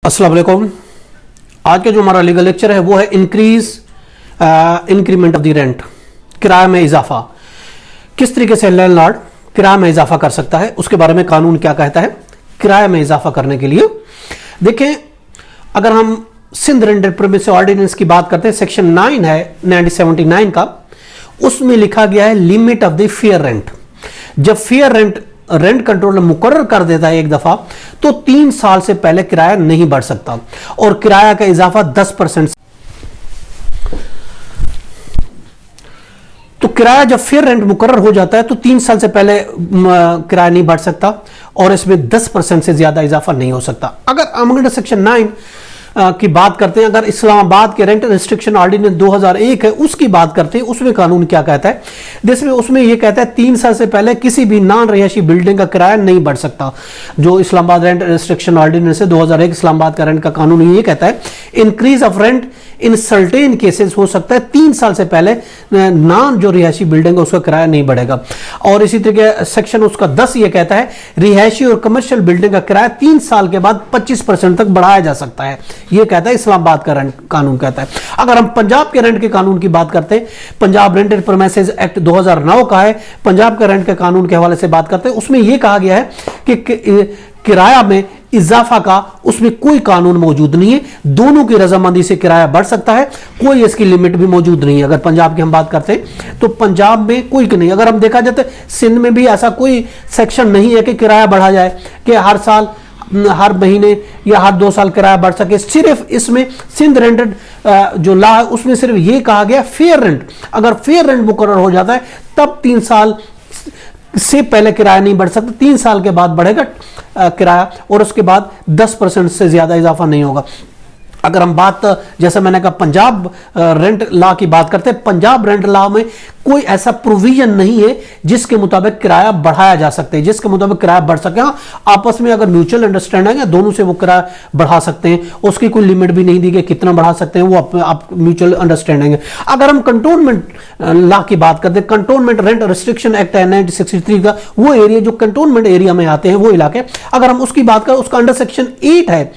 अस्सलाम वालेकुम। आज का जो हमारा लीगल लेक्चर है वो है इंक्रीमेंट ऑफ द रेंट, किराए में इजाफा। किस तरीके से लैंडलॉर्ड किराए में इजाफा कर सकता है, उसके बारे में कानून क्या कहता है किराए में इजाफा करने के लिए। देखें, अगर हम सिंध रेंटेड प्रीमिसेस ऑर्डिनेंस की बात करते हैं, सेक्शन 9 है 1979 का, उसमें लिखा गया है limit of the fair rent. जब फेयर रेंट कंट्रोलर मुकर्रर कर देता है एक दफा, तो 3 साल से पहले किराया नहीं बढ़ सकता और किराया का इजाफा 10%। तो किराया जब फेयर रेंट मुकर्रर हो जाता है तो 3 साल से पहले किराया नहीं बढ़ सकता और इसमें 10% से ज्यादा इजाफा नहीं हो सकता। अगर हम अंडर सेक्शन 9 की बात करते हैं, अगर इस्लामाबाद के रेंट रिस्ट्रिक्शन ऑर्डिनेंस 2001 है उसकी बात करते हैं, उसमें कानून क्या कहता है, जिसमें उसमें यह कहता है 3 साल से पहले किसी भी नॉन रिहायशी बिल्डिंग का किराया नहीं बढ़ सकता। जो इस्लामाबाद रेंट रिस्ट्रिक्शन ऑर्डिनेंस है 2001 इस्लामाबाद का रेंट का कानून ये कहता है increase of rent in certain cases हो सकता है 3 साल से पहले नॉन जो रिहायशी बिल्डिंग है उसका किराया नहीं बढ़ेगा। और इसी तरीके सेक्शन उसका 10 ये कहता है रिहायशी और कमर्शियल बिल्डिंग का किराया 3 साल के बाद 25% तक बढ़ाया जा सकता है, ये कहता है इस्लामाबाद का रेंट कानून कहता है। अगर हम पंजाब के रेंट के कानून की बात करते हैं, पंजाब रेंटेड प्रीमिसेस एक्ट 2009 का है, पंजाब के रेंट के कानून के हवाले से बात करते हैं, उसमें यह कहा गया है कि किराया में इजाफा का उसमें कोई कानून मौजूद नहीं है, दोनों की रजामंदी से किराया बढ़ सकता है, कोई इसकी लिमिट भी मौजूद नहीं है। अगर पंजाब की हम बात करते हैं तो पंजाब में कोई नहीं, अगर हम देखा जाए तो सिंध में भी ऐसा कोई सेक्शन नहीं है कि किराया बढ़ा जाए कि हर साल, हर महीने या हर 2 साल किराया बढ़ सके। सिर्फ इसमें सिंध रेंटेड जो लॉ है उसमें सिर्फ ये कहा गया फेयर रेंट, अगर फेयर रेंट मुकर्रर हो जाता है तब 3 साल से पहले किराया नहीं बढ़ सकता, 3 साल के बाद बढ़ेगा किराया और उसके बाद 10% से ज्यादा इजाफा नहीं होगा। अगर हम बात, जैसे मैंने कहा, पंजाब रेंट लॉ की बात करते हैं, पंजाब रेंट लॉ में कोई ऐसा प्रोविजन नहीं है जिसके मुताबिक किराया बढ़ाया जा सकता है, जिसके मुताबिक किराया बढ़ सके। हाँ, आपस में अगर म्यूचुअल अंडरस्टैंडिंग है दोनों से वो किराया बढ़ा सकते हैं, उसकी कोई लिमिट भी नहीं दी गई कितना बढ़ा सकते हैं, वो आप म्यूचुअल अंडरस्टैंडिंग है। अगर हम कंटोनमेंट लॉ की बात करते हैं, कंटोनमेंट रेंट रिस्ट्रिक्शन एक्ट है 1963 का, वो एरिया जो कंटोनमेंट एरिया में आते हैं वो इलाके, अगर हम उसकी बात करें, उसका अंडर सेक्शन 8 है,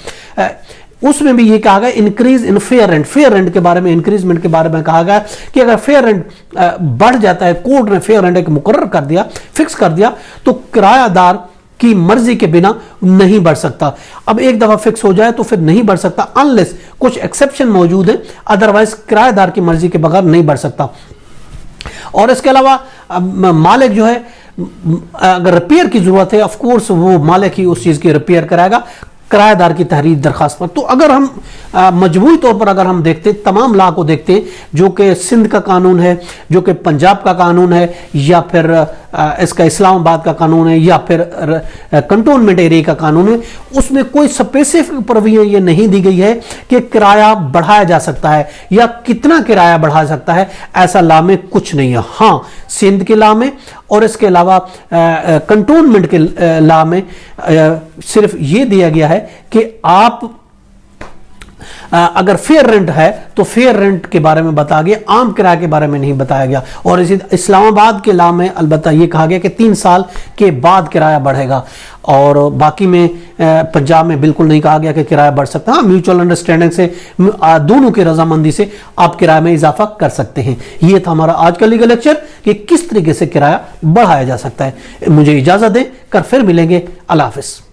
उसमें भी ये कहा गया increase in fair rent, fair rent के बारे में, इंक्रीजमेंट के बारे में कहा गया कि अगर फेयर रेंट बढ़ जाता है, कोर्ट ने फेयर रेंट एक मुकर्रर कर दिया, फिक्स कर दिया, तो किरायादार की मर्जी के बिना नहीं बढ़ सकता। अब एक दफा फिक्स हो जाए तो फिर नहीं बढ़ सकता, अनलेस कुछ एक्सेप्शन मौजूद है, अदरवाइज किराएदार की मर्जी के बगैर नहीं बढ़ सकता। और इसके अलावा मालिक जो है, अगर रिपेयर की जरूरत है, ऑफ कोर्स वो मालिक ही उस चीज की रिपेयर कराएगा किराएदार की तहरीर दरखास्त पर। तो अगर हम मजमूई तौर पर अगर हम देखते तमाम लॉ को देखते हैं, जो कि सिंध का कानून है, जो कि पंजाब का कानून है, या फिर इसका इस्लामाबाद का कानून है, या फिर कंटोनमेंट एरिया का कानून है, उसमें कोई स्पेसिफिक प्रोविजन ये नहीं दी गई है कि किराया बढ़ाया जा सकता है या कितना किराया बढ़ा सकता है, ऐसा लॉ में कुछ नहीं है। हाँ, सिंध के लॉ में और इसके अलावा कंटोनमेंट के लॉ में सिर्फ ये दिया गया है कि आप अगर फेयर रेंट है तो फेयर रेंट के बारे में बताया गया, आम किराए के बारे में नहीं बताया गया। और इसी इस्लामाबाद के लॉ में अलबत्ता ये कहा गया कि 3 साल के बाद किराया बढ़ेगा, और बाकी में पंजाब में बिल्कुल नहीं कहा गया कि किराया बढ़ सकता। हाँ, म्यूचुअल अंडरस्टैंडिंग से, दोनों की रजामंदी से आप किराए में इजाफा कर सकते हैं। ये था हमारा आज का लीगल लेक्चर कि किस तरीके से किराया बढ़ाया जा सकता है। मुझे इजाजत दें, कर फिर मिलेंगे। अल्लाह हाफिज।